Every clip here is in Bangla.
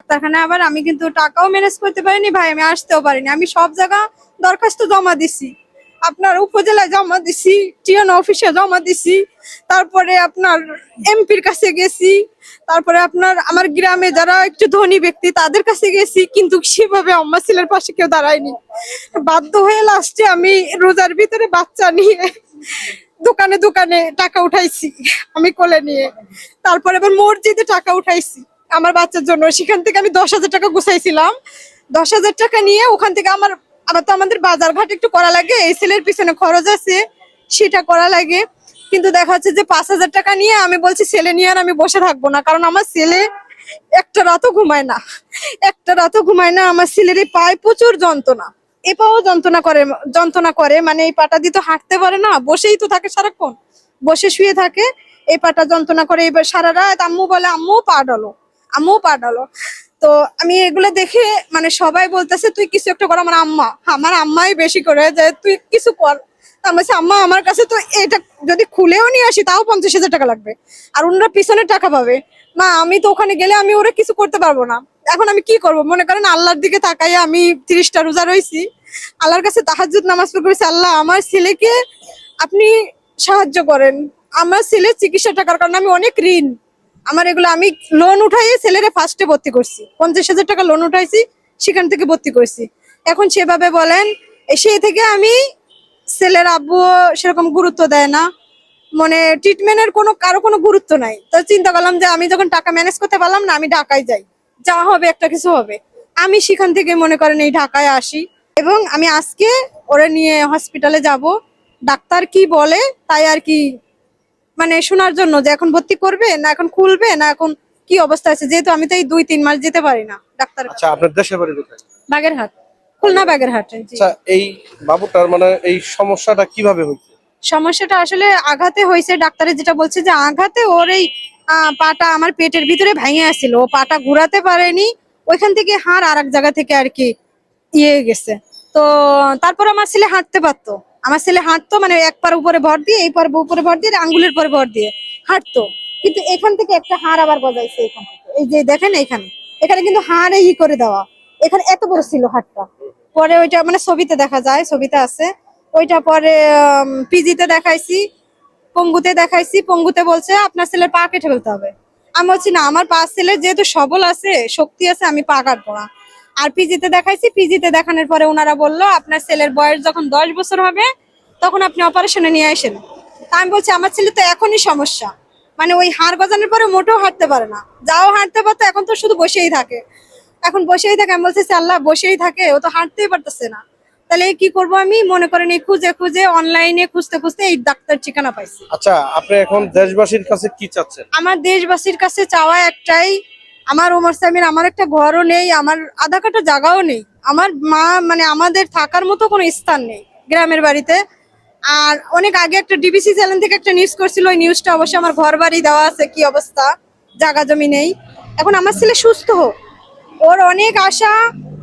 ডাক্তারখানায়। আবার আমি কিন্তু টাকাও ম্যানেজ করতে পারিনি ভাই, আমি আসতেও পারিনি। আমি সব জায়গা দরখাস্ত জমা দিছি, আপনার উপজেলায় জমা দিছি, টিএন অফিসে জমা দিছি, তারপরে আপনার এমপির কাছে গেছি, তারপরে আপনার আমার গ্রামে যারা একটু ধনী ব্যক্তি তাদের কাছে গেছি, কিন্তু সেভাবে আমার ছেলের পাশে কেউ দাঁড়ায়নি। বাধ্য হয়ে লাস্টে আমি রোজার ভিতরে বাচ্চা নিয়ে দোকানে দোকানে টাকা উঠাইছি আমি কোলে নিয়ে। তারপরে আবার মসজিদে টাকা উঠাইছি আমার বাচ্চার জন্য। সেখান থেকে আমি 10,000 টাকা গুছাইছিলাম। 10,000 টাকা নিয়ে ওখান থেকে আবার তো আমাদের বাজার ঘাট একটু করা লাগে, এই ছেলের পিছনে খরচ আছে সেটা করা লাগে। কিন্তু দেখা যাচ্ছে যে 5,000 টাকা নিয়ে আমি বলছি ছেলে নিয়ে আর আমি বসে থাকবো না, কারণ আমার ছেলে একটা রাতও ঘুমায় না, একটা রাতও ঘুমায় না। আমার ছেলের এই পায়ে প্রচুর যন্ত্রণা, এ পাও যন্ত্রণা করে, মানে এই পাটা দিয়ে তো হাঁটতে পারে না, বসেই তো থাকে সারাক্ষণ, বসে শুয়ে থাকে, এই পাটা যন্ত্রণা করে। এবার সারা রাত আম্মু বলে আম্মু পা ডালো, আম্মু পা ডালো। তো আমি এগুলো দেখে মানে সবাই বলতেছে তুই কিছু একটা কর। আমার আম্মাই বেশি করে যে তুই কিছু কর। আমি বলছি আম্মা আমার কাছে তো এটা যদি খুলেও নিয়ে আসি তাও 50,000 টাকা লাগবে, আর ওনারা পিছনে টাকা পাবে। মা আমি তো ওখানে গেলে আমি ওরা কিছু করতে পারবো না। এখন আমি কি করব? মনে করেন আল্লাহর দিকে তাকাই আমি 30টা রোজা রয়েছি, আল্লাহর কাছে তাহাজ্জুদ নামাজ পড়েছি, আল্লাহ আমার ছেলেকে আপনি সাহায্য করেন। আমার ছেলের চিকিৎসা টাকার কারণে আমি অনেক ঋণ, আমার এগুলো আমি লোন উঠাইয়ে ছেলেরে ফার্স্টে ভর্তি করছি, 50,000 টাকা লোন উঠাইছি, সেখান থেকে ভর্তি করছি। এখন সেভাবে বলেন সেই থেকে আমি ছেলের আব্বু সেরকম গুরুত্ব দেয় না, মানে ট্রিটমেন্টের কারো কোনো গুরুত্ব নাই। তো চিন্তা করলাম যে আমি যখন টাকা ম্যানেজ করতে পারলাম না, আমি ঢাকায় যাই, যা হবে একটা কিছু হবে। আমি সেখান থেকে মনে করেন এই ঢাকায় আসি, এবং আমি আজকে ওরা নিয়ে হসপিটালে যাব, ডাক্তার কি বলে তাই আর কি, মানে শোনার জন্য যে এখন ভর্তি করবে না এখন খুলবে না এখন কি অবস্থা আছে, যেহেতু আমি তো এই 2-3 মাস যেতে পারি না ডাক্তার। আচ্ছা, আপনার দেশের বাড়ি কোথায়? বাগেরহাট, খুলনা বাগেরহাটে। জি। আচ্ছা, এই বাবুটার মানে এই সমস্যাটা কিভাবে হয়েছে? সমস্যাটা আসলে আঘাতে হয়েছে, ডাক্তারে যেটা বলছে যে আঘাতে ওর এই পাটা আমার পেটের ভিতরে ভেঙে আসছিল, ও পাটা ঘুরাতে পারেনি, ওইখান থেকে হাড় আর এক জায়গা থেকে আর কি ইয়ে গেছে। তো তারপর আমার ছেলে হাঁটতে পারতো, আমার ছেলে হাঁটতো, মানে এক পার উপরে ভর দিয়ে এই পার উপরে ভর দিয়ে আঙ্গুলের পরে ভর দিয়ে হাঁটতো। কিন্তু এখান থেকে একটা হাড় আবার গজাইছে, এখান থেকে এই যে দেখেন এখানে, এখানে কিন্তু হাড়ে করে দেওয়া, এখানে এত বড় ছিল হাড়টা। পরে ওইটা মানে ছবিতে দেখা যায়, ছবিতে আছে ওইটা। পরে পিজিতে দেখাইছি, পঙ্গুতে দেখাইছি, পঙ্গুতে বলছে আপনার ছেলের পা কেটে ফেলতে হবে। আমি বলছি না, আমার পা ছেলের যেহেতু সবল আছে, শক্তি আছে, আমি পা কাটবো না। আর পিজিতে দেখাইছি, পিজিতে দেখানোর পরে ওনারা বললো আপনার ছেলের বয়স যখন 10 বছর হবে তখন আপনি অপারেশনে নিয়ে আসেন। তা আমি বলছি আমার ছেলে তো এখনই সমস্যা, মানে ওই হাড় গজানোর পরে মোটেও হাঁটতে পারে না, যাও হাঁটতে পারতো এখন তো শুধু বসেই থাকে, এখন বসেই থাকে। আমি বলছি আল্লাহ বসেই থাকে, ও তো হাঁটতেই পারতেছে না, তাহলে কি করব? আমি মনে করেন এই খুঁজে খুঁজে অনলাইনে খুঁজতে খুঁজতে এই ডাক্তার ঠিকানা পাইছি। আচ্ছা, আপনি এখন দেশবাসীর কাছে কি চাচ্ছেন? আমার দেশবাসীর কাছে চাওয়া একটাই, আমার ওমর সামির আমার একটা ঘরও নেই, আমার আধা কাটা জায়গাও নেই, আমার মা মানে আমাদের থাকার মতো কোনো স্থান নেই গ্রামের বাড়িতে। আর অনেক আগে একটা ডিবিসি চ্যানেল থেকে একটা নিউজ করছিল, ওই নিউজটা অবশ্যই আমার ঘর বাড়ি দেওয়া আছে, কি অবস্থা, জায়গা জমি নেই। এখন আমার ছেলে সুস্থ হোক, ওর অনেক আশা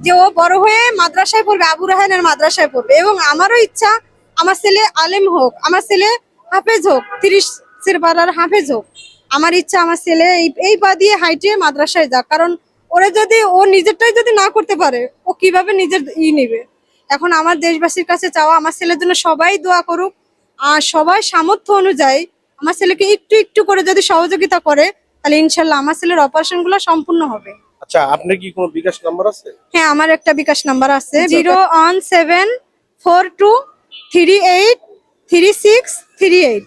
যে ও বড় হয়ে মাদ্রাসায় পড়বে, আবু রাহানের মাদ্রাসায় পড়বে, এবং আমারও ইচ্ছা আমার ছেলে আলেম হোক, আমার ছেলে হাফেজ হোক, 30 পাড়ার হাফেজ হোক। আমার ইচ্ছা আমার ছেলে এই পা দিয়ে হাইটে মাদ্রাসায় যাক, কারণ ওরা যদি ও নিজেরটাই যদি না করতে পারে ও কিভাবে নিজের নেবে। এখন আমার দেশবাসীর কাছে চাওয়া আমার ছেলের জন্য সবাই দোয়া করুক, আর সবাই সামর্থ্য অনুযায়ী আমার ছেলেকে একটু একটু করে যদি সহযোগিতা করে তাহলে ইনশাল্লাহ আমার ছেলের অপারেশন গুলো সম্পূর্ণ হবে। আচ্ছা, আপনার কি কোনো বিকাশ নাম্বার আছে? হ্যাঁ, আমার একটা বিকাশ নাম্বার আছে, 01742383638।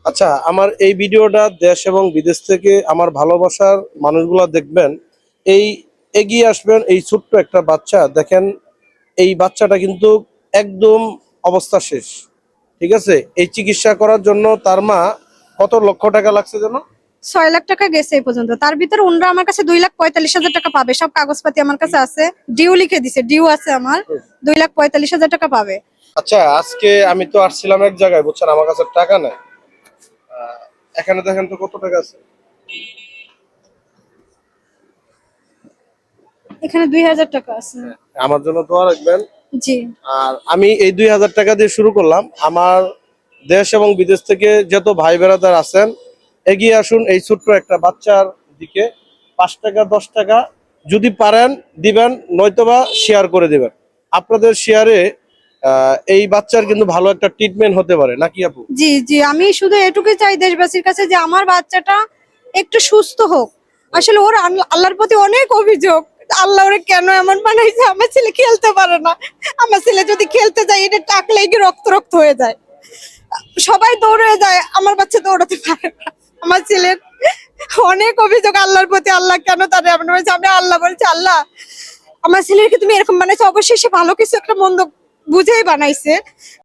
আচ্ছা, আমার এই ভিডিওটা দেশ এবং বিদেশ থেকে আমার ভালোবাসার মানুষগুলা দেখবেন, এই এগিয়ে আসবেন। এই ছোট্ট একটা বাচ্চা দেখেন, এই বাচ্চাটা কিন্তু একদম অবস্থা শেষ, ঠিক আছে? এই চিকিৎসা করার জন্য তার মা কত লক্ষ টাকা লাগছে যেন? 6 লাখ টাকা গেছে এই পর্যন্ত, তার ভিতরে ওনরা আমার কাছে 2,45,000 টাকা পাবে, সব কাগজপাতি আমার কাছে আছে, ডিউ লিখে দিছে, ডিউ আছে আমার, 2,45,000 টাকা পাবে। আচ্ছা, আজকে আমি তো আসছিলাম এক জায়গায়, বুঝছেন, আমার কাছে টাকা নাই। এখানে দেখেন তো কত টাকা আছে। এখানে 2,000 টাকা আছে। আমার জন্য দোয়া রাখবেন। জি। আর আমি এই 2,000 টাকা দিয়ে শুরু করলাম। আমার দেশ এবং বিদেশ থেকে যত ভাই বেড়াদার আছেন, এগিয়ে আসুন এই ছোট্ট একটা বাচ্চার দিকে। 5 টাকা 10 টাকা যদি পারেন দিবেন, নয়তোবা শেয়ার করে দিবেন। আপনাদের শেয়ারে এই বাচ্চার কিন্তু ভালো একটা ট্রিটমেন্ট হতে পারে নাকি আপু? জি জি, আমি শুধু এটুকুই চাই দেশবাসীর কাছে যে আমার বাচ্চাটা একটু সুস্থ হোক। আসলে ওর আল্লাহর প্রতি অনেক অভিযোগ, আল্লাহ ওরে কেন এমন বানাইছে। আমার ছেলে খেলতে পারে না, আমার ছেলে যদি খেলতে যায় এটা টাকলেই কি রক্ত রক্ত হয়ে যায়। সবাই দৌড়ে যায়, আমার বাচ্চা দৌড়াতে পারে না। আমার ছেলের অনেক অভিযোগ আল্লাহর প্রতি, আল্লাহ কেন তার এমন হয়েছে। আমি আল্লাহ বলছি, আল্লাহ আমার ছেলেকে তুমি এরকম বানাইছো, অবশ্যই সে ভালো কিছু একটা মন্দ বুঝেই বানাইছে।